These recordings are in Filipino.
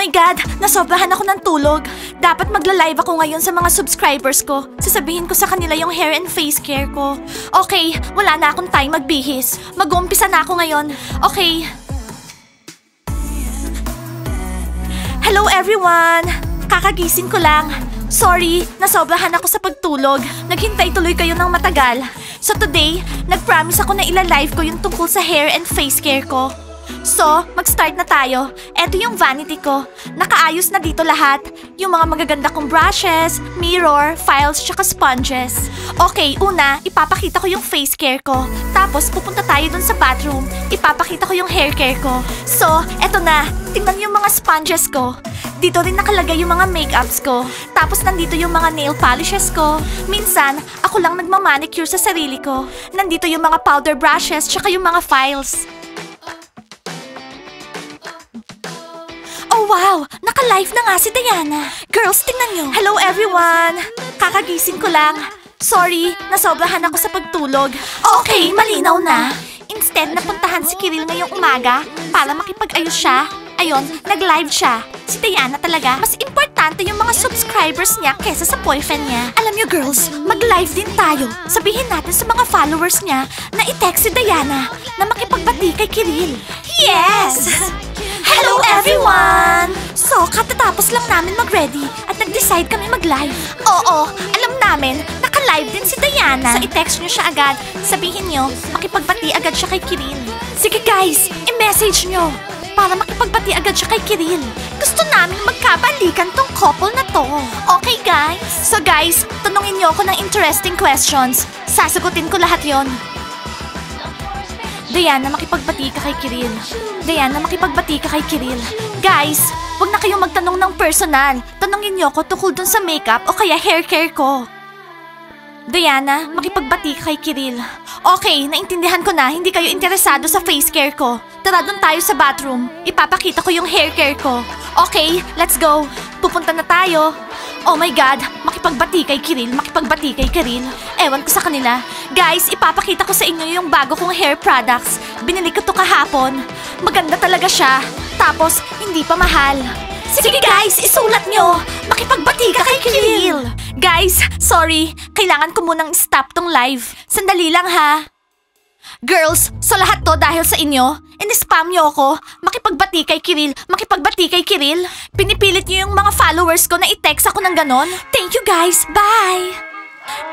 my God! Nasobrahan ako ng tulog. Dapat magla-live ako ngayon sa mga subscribers ko. Sasabihin ko sa kanila yung hair and face care ko. Okay, wala na akong time magbihis. Mag-uumpisa na ako ngayon. Okay. Hello everyone! Kakagising ko lang. Sorry, nasobrahan ako sa pagtulog. Naghintay tuloy kayo ng matagal. So today, nag-promise ako na ila-live ko yung tungkol sa hair and face care ko. So, mag-start na tayo. Eto yung vanity ko. Nakaayos na dito lahat. Yung mga magaganda kong brushes, mirror, files, tsaka sponges. Okay, una, ipapakita ko yung face care ko. Tapos, pupunta tayo dun sa bathroom. Ipapakita ko yung hair care ko. So, eto na. Tingnan yung mga sponges ko. Dito rin nakalagay yung mga makeups ko. Tapos, nandito yung mga nail polishes ko. Minsan, ako lang nagmamanicure sa sarili ko. Nandito yung mga powder brushes, tsaka yung mga files. Oh wow! Naka-live na nga si Diana. Girls, tingnan nyo. Hello everyone! Kakagising ko lang. Sorry, nasobrahan ako sa pagtulog. Okay, malinaw na. Instead na puntahan si Kiril ngayong umaga para makipag-ayos siya, ayun, nag-live siya. Si Diana talaga, mas importante yung mga subscribers niya kesa sa boyfriend niya. Alam nyo girls, mag-live din tayo. Sabihin natin sa mga followers niya na i-text si Diana na makipagbati kay Kiril. Yes! Hello everyone! So, katatapos lang namin mag-ready at nag-decide kami mag-live. Oo, alam namin, naka-live din si Diana. So, i-text nyo siya agad. Sabihin nyo, makipagbati agad siya kay Kiril. Sige guys, i-message nyo para makipagbati agad siya kay Kiril. Gusto namin magkabalikan tong couple na to. Okay guys? So guys, tanungin nyo ako ng interesting questions. Sasagutin ko lahat yon. Diana, makipagbati ka kay Kiril. Diana, makipagbati ka kay Kiril. Guys, wag na kayong magtanong ng personal. Tanungin niyo ako tungkol dun sa makeup o kaya hair care ko. Diana, makipagbati ka kay Kiril. Okay, naintindihan ko na hindi kayo interesado sa face care ko. Tara dun tayo sa bathroom. Ipapakita ko yung hair care ko. Okay, let's go. Pupunta na tayo. Oh my God, makipagbati kay Kiril, makipagbati kay Kiril. Ewan ko sa kanila. Guys, ipapakita ko sa inyo yung bago kong hair products. Binili ko to kahapon. Maganda talaga siya. Tapos, hindi pa mahal. Sige guys, isulat nyo. Makipagbati ka kay Kiril. Guys, sorry. Kailangan ko munang stop tong live. Sandali lang ha. Girls, so lahat to dahil sa inyo? In-spam nyo ako? Makipagbati kay Kiril, makipagbati kay Kiril? Pinipilit nyo yung mga followers ko na i-text ako ng ganon? Thank you guys, bye!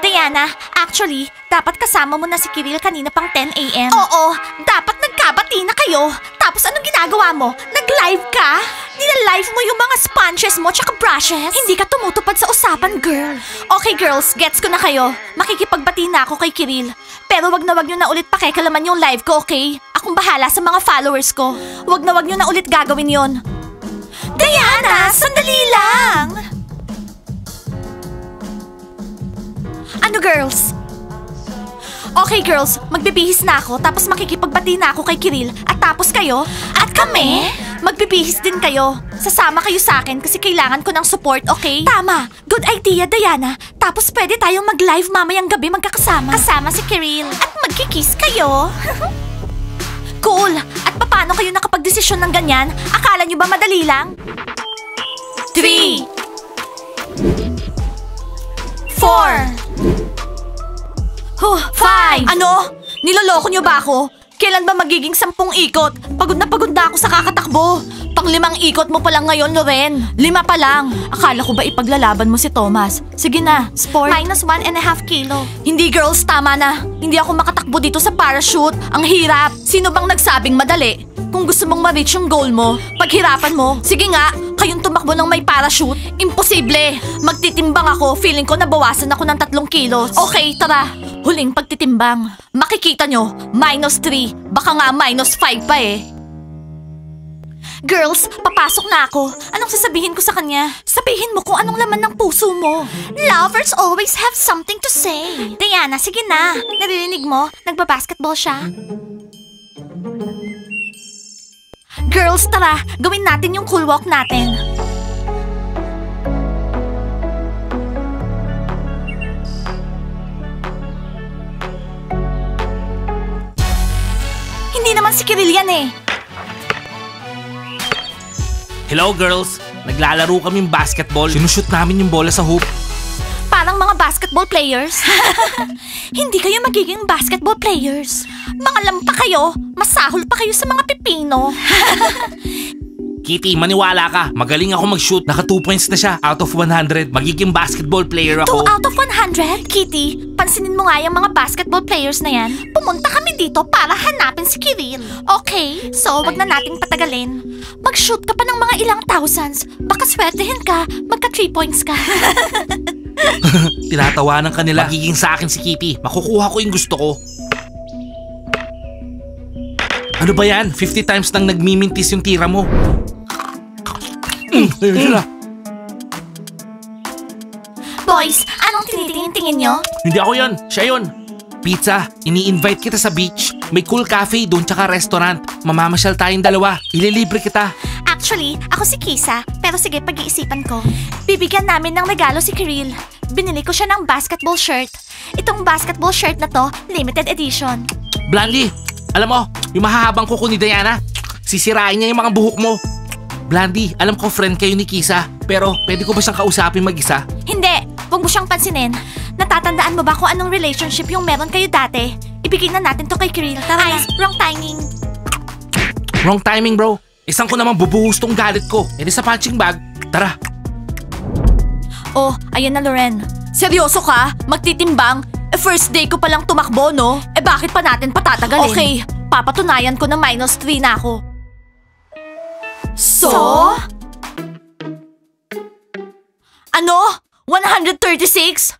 Diana, actually, dapat kasama mo na si Kiril kanina pang 10 a.m. Oo, dapat nagkabati na kayo. Tapos anong ginagawa mo? Nag-live ka? Nila-live mo yung mga sponges mo tsaka brushes? Hindi ka tumutupad sa usapan, girl. Okay girls, gets ko na kayo. Makikipagbati na ako kay Kiril. Pero wag nyo na ulit pakikalaman yung live ko, okay? Akong bahala sa mga followers ko. Wag nyo na ulit gagawin yon. Diana, sandali lang! Ano girls? Okay girls, magbibihis na ako tapos makikipagbati na ako kay Kiril at tapos kayo at kami magbibihis din kayo. Sasama kayo sa akin kasi kailangan ko ng support, okay? Tama, good idea Diana. Tapos pwede tayong mag-live mamayang gabi magkakasama. Kasama si Kiril at magkikiss kayo. Cool! At paano kayo nakapagdesisyon ng ganyan? Akala nyo ba madali lang? 3 4 5 Ano? Niloloko nyo ba ako? Kailan ba magiging 10 ikot? Pagod na ako sa kakatakbo. Pang 5 ikot mo pa lang ngayon, Loren. 5 pa lang. Akala ko ba ipaglalaban mo si Thomas? Sige na, sport. -1.5 kilo. Hindi girls, tama na. Hindi ako makatakbo dito sa parachute. Ang hirap. Sino bang nagsabing madali? Kung gusto mong ma-reach yung goal mo, paghirapan mo. Sige nga, kayong tumakbo ng may parachute. Imposible. Magtitimbang ako. Feeling ko nabawasan ako ng 3 kilos. Okay, tara. Huling pagtitimbang. Makikita nyo, -3. Baka nga -5 pa eh. Girls, papasok na ako. Anong sasabihin ko sa kanya? Sabihin mo kung anong laman ng puso mo. Lovers always have something to say. Diana, sige na. Naririnig mo? Nagbabasketball siya? Girls, tara. Gawin natin yung cool walk natin. Hindi naman si Kiril yan eh. Hello girls, naglalaro kaming basketball. Sinushoot namin yung bola sa hoop. Parang mga basketball players. Hindi kayo magiging basketball players. Mga lampa kayo, masahol pa kayo sa mga pipino. Kitty, maniwala ka. Magaling ako mag-shoot. Naka 2 points na siya out of 100. Magiging basketball player 2 ako. out of 100? Kitty, pansinin mo nga yung mga basketball players na yan. Pumunta kami dito para hanapin si Kiril. Okay, so wag na nating patagalin. Mag-shoot ka pa ng mga ilang thousands. Baka swertehin ka, magka 3 points ka. Tinatawanan ka nila. Magiging sa akin si Kitty. Makukuha ko yung gusto ko. Ano ba yan? 50 times nang nagmimintis yung tira mo. Ayun sila. Boys, anong tinitingin-tingin nyo? Hindi ako yun. Siya yun. Pizza, ini-invite kita sa beach. May cool cafe doon tsaka restaurant. Mamamasyal tayong dalawa. Ililibre kita. Actually, ako si Kisa, pero sige, pag-iisipan ko. Bibigyan namin ng regalo si Kiril. Binili ko siya ng basketball shirt. Itong basketball shirt na to, limited edition. Blandy, alam mo, yung mahahabang kuko ni Diana, sisirain niya yung mga buhok mo. Blandy, alam ko friend kayo ni Kisa, pero pwede ko ba siyang kausapin mag-isa? Hindi, huwag mo siyang pansinin. Natatandaan mo ba kung anong relationship yung meron kayo dati? Ibigay na natin to kay Kiril. Tara Ice, wrong timing. Wrong timing bro. Isang ko naman bubuhos tong galit ko. E di sa punching bag, tara. Oh, ayan na Loren. Seryoso ka? Magtitimbang? First day ko palang tumakbo, no? Bakit pa natin patatagalin? Okay, papatunayan ko na -3 na ako. So? Ano? 136?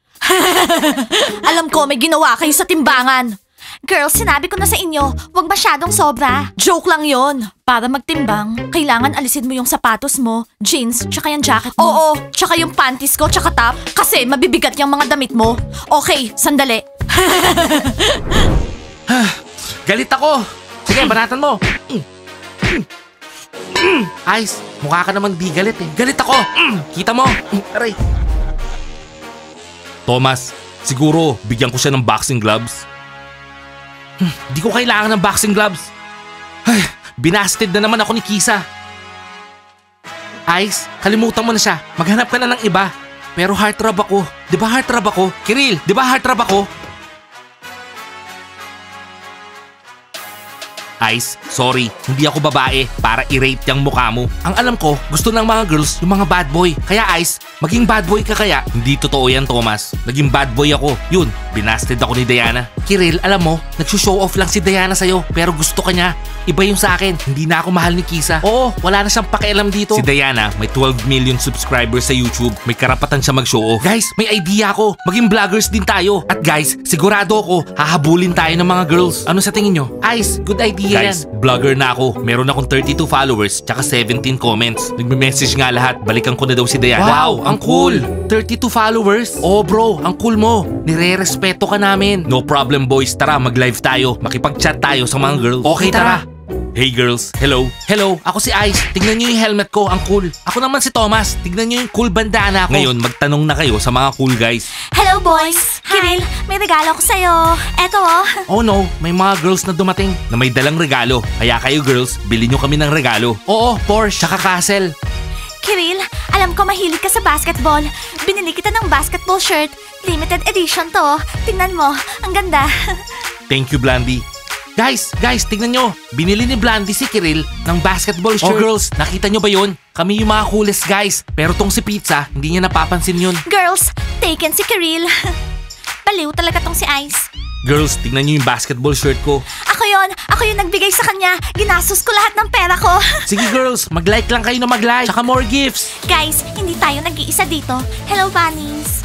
Alam ko may ginawa kayo sa timbangan. Girls, sinabi ko na sa inyo, huwag masyadong sobra. Joke lang yon. Para magtimbang, kailangan alisin mo yung sapatos mo, jeans, tsaka yung jacket mo. Oo, tsaka yung panties ko, tsaka top, kasi mabibigat yung mga damit mo. Okay, sandali. Galit ako. Sige, banatan mo. Ice, mukha ka naman di galit eh. Galit ako. Kita mo. Aray. Thomas, siguro bigyan ko siya ng boxing gloves. Di ko kailangan ng boxing gloves. Ay, binasted na naman ako ni Kisa. Ice, kalimutan mo na siya. Maghanap ka na ng iba. Pero heartthrob ako. Di ba heartthrob ako? Kiril, di ba heartthrob ako? Ice, sorry, hindi ako babae para i-rate yung mukha mo. Ang alam ko, gusto ng mga girls yung mga bad boy. Kaya Ice, maging bad boy ka kaya? Hindi totoo yan, Thomas. Naging bad boy ako. Yun, binasted ako ni Diana. Kiril, alam mo, nagsushow off lang si Diana sa'yo pero gusto ka niya. Iba yung sa akin, hindi na ako mahal ni Kisa. Oo, wala na siyang pakialam dito. Si Diana, may 12 million subscribers sa YouTube. May karapatan siya mag-show off. Guys, may idea ako. Maging vloggers din tayo. At guys, sigurado ako, hahabulin tayo ng mga girls. Ano sa tingin nyo? Ice, good idea guys, yan. Vlogger na ako. Meron akong 32 followers, tsaka 17 comments. Nagme-message nga lahat, balikan ko na daw si Diana. Wow, ang cool! 32 followers? Oh bro, ang cool mo. Nire-respeto ka namin. No problem boys, tara mag-live tayo. Makipag-chat tayo sa mga girls. Okay, tara. Hey girls, hello. Hello, ako si Ice. Tignan niyo yung helmet ko, ang cool. Ako naman si Thomas. Tignan niyo yung cool bandana ko. Ngayon, magtanong na kayo sa mga cool guys. Hello boys! Kiril, may regalo ko sa'yo. Eto oh. Oh no, may mga girls na dumating na may dalang regalo. Kaya kayo girls, bili nyo kami ng regalo. Oo, Porsche, tsaka Castle. Kiril, alam ko mahilig ka sa basketball. Binili kita ng basketball shirt. Limited edition to. Tingnan mo, ang ganda. Thank you, Blandy. Guys, tignan nyo. Binili ni Blandy si Kiril ng basketball shirt. Oh girls, nakita nyo ba yun? Kami yung mga coolest guys. Pero tong si Pizza, hindi niya napapansin yun. Girls, taken si Kiril. Baliw talaga tong si Ice. Girls, tignan nyo yung basketball shirt ko. Ako yung nagbigay sa kanya. Ginastos ko lahat ng pera ko. Sige girls, mag-like lang kayo na mag-like. Tsaka more gifts. Guys, hindi tayo nag-iisa dito. Hello, bunnies.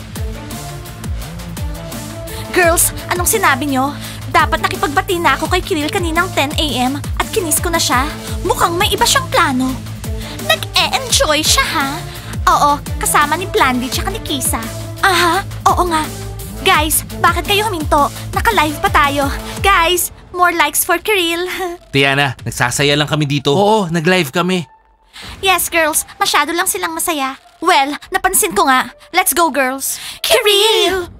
Girls, anong sinabi nyo? Dapat nakipagbati na ako kay Kiril kaninang 10 AM at kinis ko na siya. Mukhang may iba siyang plano. Nag-e-enjoy siya ha? Oo, kasama ni Blandy tsaka ni Kisa. Aha, oo nga. Guys, bakit kayo huminto? Naka-live pa tayo. Guys, more likes for Kiril. Tiana, nagsasaya lang kami dito. Oo, nag-live kami. Yes, girls. Masyado lang silang masaya. Well, napansin ko nga. Let's go, girls. Kiril!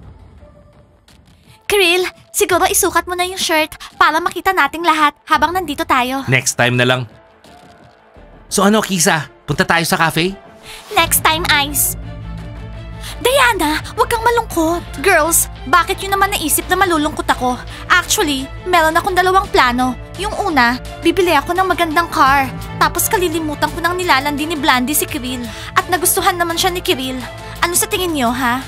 Kiril, siguro isukat mo na yung shirt para makita nating lahat habang nandito tayo. Next time na lang. So ano, Kisa? Punta tayo sa cafe? Next time, Ice. Diana, huwag kang malungkot. Girls, bakit yun naman naisip na malulungkot ako? Actually, meron akong dalawang plano. Yung una, bibili ako ng magandang car. Tapos kalilimutan ko nang nilalandi ni Blandy si Kiril. At nagustuhan naman siya ni Kiril. Ano sa tingin niyo, ha?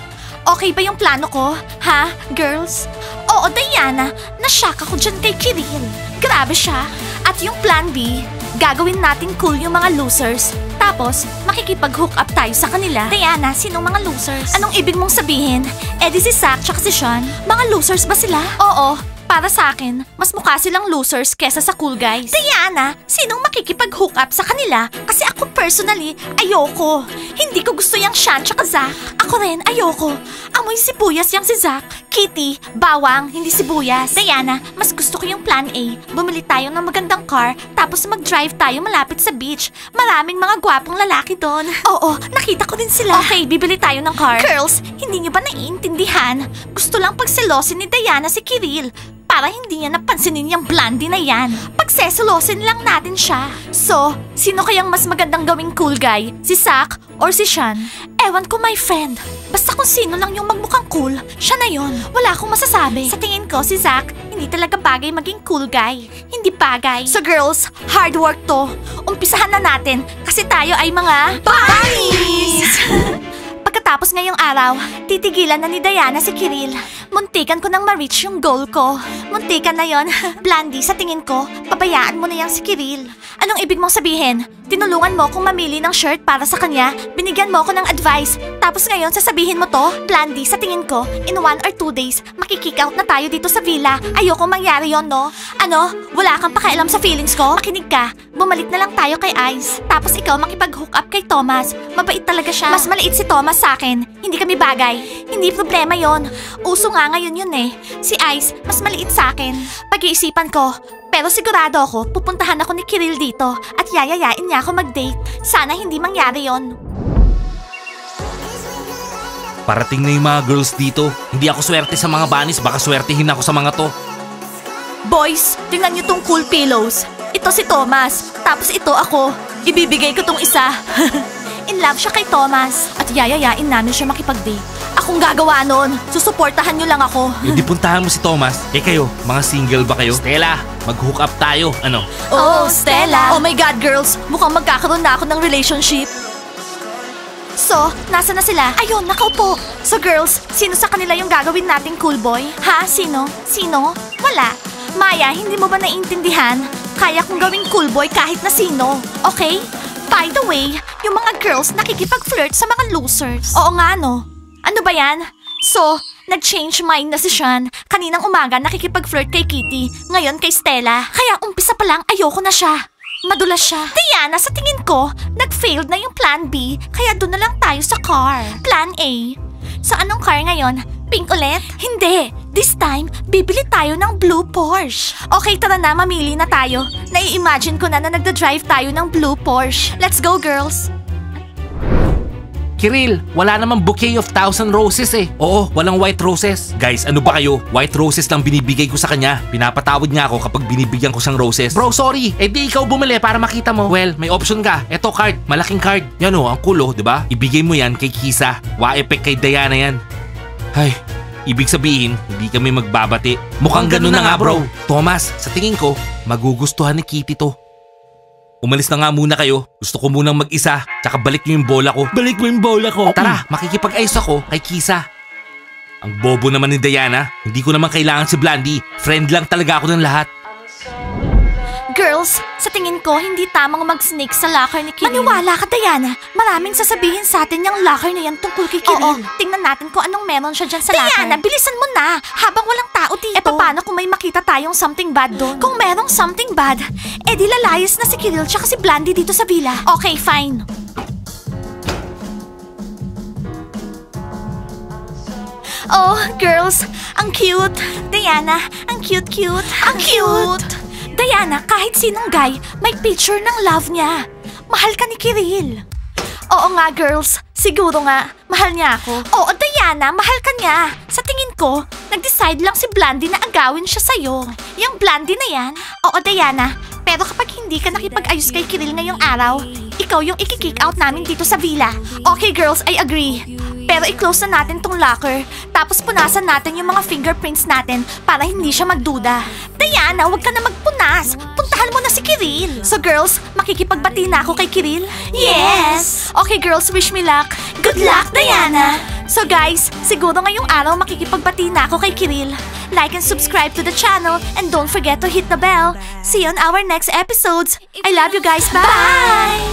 Okay ba yung plano ko? Ha, girls? Oo, Diana, nashock ako dyan kay Kiril. Grabe siya. At yung plan B, gagawin natin cool yung mga losers. Tapos, makikipag-hook up tayo sa kanila. Diana, sinong mga losers? Anong ibig mong sabihin? Eh di si Zach tsaka si Sean. Mga losers ba sila? Oo. Para sa akin, mas mukha silang losers kesa sa cool guys. Diana, sinong makikipag-hook up sa kanila? Kasi ako personally, ayoko. Hindi ko gusto yung Sean tsaka Zach. Ako rin, ayoko. Amoy sibuyas yung si Zach. Kitty, bawang, hindi sibuyas. Diana, mas gusto ko yung plan A. Bumili tayo ng magandang car, tapos mag-drive tayo malapit sa beach. Maraming mga gwapong lalaki doon. Oo, nakita ko din sila. Okay, bibili tayo ng car. Girls, hindi niyo ba naiintindihan? Gusto lang pagselosin ni Diana si Kiril. Para hindi niya napansinin yung Blandy na yan. Pagseselosin lang natin siya. So, sino kayang mas magandang gawing cool guy? Si Zach or si Sean? Ewan ko, my friend. Basta kung sino lang yung magmukhang cool, siya na yon. Wala akong masasabi. Sa tingin ko, si Zach, hindi talaga bagay maging cool guy. Hindi bagay. So girls, hard work to. Umpisahan na natin kasi tayo ay mga bunnies! Pagkatapos ngayong araw, titigilan na ni Diana si Kiril. Muntikan ko nang ma-reach yung goal ko. Muntikan na yon. Blandy, sa tingin ko, pabayaan mo na yang si Kiril. Anong ibig mong sabihin? Tinulungan mo kong mamili ng shirt para sa kanya, binigyan mo ako ng advice, tapos ngayon sasabihin mo to? Blandy, sa tingin ko, in 1 or 2 days, makikick out na tayo dito sa villa. Ayoko mangyari yon, no? Ano? Wala kang pakialam sa feelings ko? Makinig ka. Bumalik na lang tayo kay Ice. Tapos ikaw makipag-hook up kay Thomas. Mabait talaga siya. Mas maliit si Thomas sa akin. Hindi kami bagay. Hindi problema yon. Uso nga ngayon yun eh. Si Ice, mas maliit sa akin. Pag-iisipan ko. Pero sigurado ako, pupuntahan ako ni Kiril dito at yayayain niya ako mag-date. Sana hindi mangyari yon. Parating na yung mga girls dito. Hindi ako swerte sa mga bunnies, baka swertihin ako sa mga to. Boys, tingnan niyo tong cool pillows. Ito si Thomas, tapos ito ako. Ibibigay ko tong isa. In love siya kay Thomas at yayayain namin siya makipag-date. Akong gagawa nun. Susuportahan niyo lang ako. Hindi puntahan mo si Thomas. Eh kayo, mga single ba kayo? Stella, mag-hook up tayo. Ano? Oh, Stella! Oh my God, girls! Mukhang magkakaroon na ako ng relationship. So, nasa na sila? Ayun, nakaupo. So girls, sino sa kanila yung gagawin nating cool boy? Ha? Sino? Sino? Wala. Maya, hindi mo ba naiintindihan? Kaya kong gawing cool boy kahit na sino. Okay? By the way, yung mga girls nakikipag-flirt sa mga losers. Oo nga, no? Ano ba yan? So, nag-change mind na si Sean. Kaninang umaga nakikipag-flirt kay Kitty, ngayon kay Stella. Kaya umpisa pa lang ayoko na siya. Madulas siya. Diana, sa tingin ko, nag-failed na yung plan B, kaya doon na lang tayo sa car. Plan A. So anong car ngayon? Pink ulit? Hindi. This time, bibili tayo ng blue Porsche. Okay, tara na, mamili na tayo. Nai-imagine ko na nagda-drive tayo ng blue Porsche. Let's go, girls. Kiril, wala namang bouquet of 1,000 roses eh. Oo, walang white roses. Guys, ano ba kayo? White roses lang binibigay ko sa kanya. Pinapatawad niya ako kapag binibigyan ko siyang roses. Bro, sorry. Eh di ikaw bumili para makita mo. Well, may option ka. Eto card, malaking card. Yan o, ang cool oh, diba? Ibigay mo yan kay Kisa. Wa-effect kay Diana yan. Ay, ibig sabihin, hindi kami magbabati. Mukhang ganun na nga bro. Thomas, sa tingin ko, magugustuhan ni Kitty to. Umalis na nga muna kayo. Gusto ko munang mag-isa. Tsaka balik niyo yung bola ko. Balik mo yung bola ko. Tara, makikipag-ayos ako kay Kisa. Ang bobo naman ni Diana. Hindi ko naman kailangan si Blandy. Friend lang talaga ako ng lahat. Girls, sa tingin ko, hindi tamang mag-snake sa locker ni Kiril. Maniwala ka, Diana. Maraming sasabihin sa atin yung locker na yan tungkol kay Kiril. Oo, tingnan natin kung anong meron siya dyan sa locker. Diana, bilisan mo na. Habang walang tao dito. Eh, paano kung may makita tayong something bad doon? Kung merong something bad, eh di lalayas na si Kiril tsaka si Blandy dito sa villa. Okay, fine. Oh, girls, ang cute. Diana, ang cute-cute. Ang cute. Diana, kahit sinong guy, may picture ng love niya. Mahal ka ni Kiril. Oo nga, girls. Siguro nga, mahal niya ako. Oo, Diana, mahal ka niya. Sa tingin ko, nag-decide lang si Blandy na agawin siya sa'yo. Yung Blandy na yan? Oo, Diana. Pero kapag hindi ka nakipag-ayos kay Kiril ngayong araw, ikaw yung i-kick out namin dito sa villa. Okay girls, I agree. Pero i-close na natin tong locker. Tapos punasan natin yung mga fingerprints natin para hindi siya magduda. Diana, huwag ka na magpunas. Puntahan mo na si Kiril. So girls, makikipagbati na ako kay Kiril? Yes! Okay girls, wish me luck. Good luck, Diana! So guys, siguro ngayong araw makikipagbati na ako kay Kiril. Like and subscribe to the channel and don't forget to hit the bell. See you on our next episodes. I love you guys. Bye!